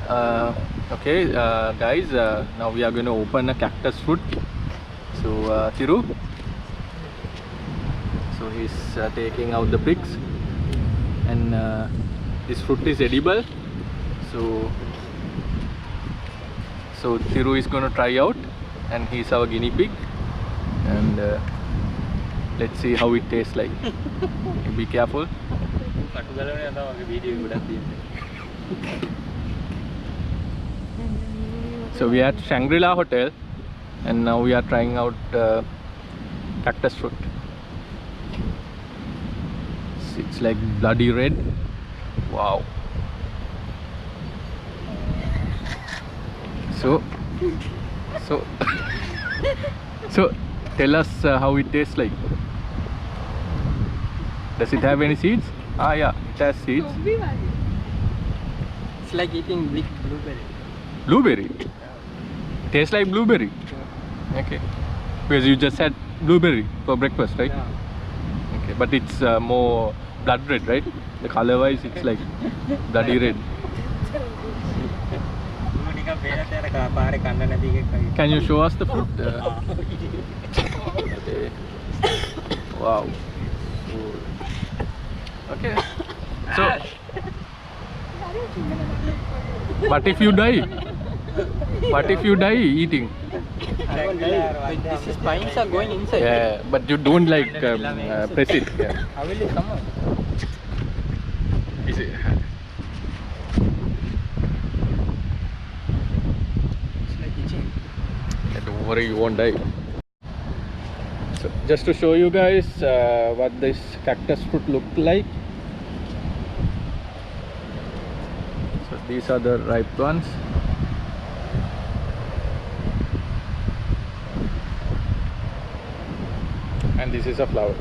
Okay, guys, now we are going to open a cactus fruit. So, Thiru, so he's taking out the bricks, and this fruit is edible. So Thiru is going to try out, and he's our guinea pig, and let's see how it tastes like. Be careful. So we are at Shangri-La Hotel, and now we are trying out cactus fruit. It's like bloody red. Wow. So tell us how it tastes like. Does it have any seeds? Ah, yeah, it has seeds. It's like eating blueberry. Blueberry? Tastes like blueberry? Yeah. Okay. Because you just had blueberry for breakfast, right? Yeah. Okay, but it's more blood red, right? The color wise, it's like bloody red. Can you show us the fruit? Okay. Wow. Okay. So, what if you die? What if you die eating? These spines are going inside. Yeah, but you don't like press it. Yeah. How will it come out? Is it? It's like itching. Yeah, don't worry, you won't die. So, just to show you guys what this cactus fruit looked like. So these are the ripe ones. And this is a flower.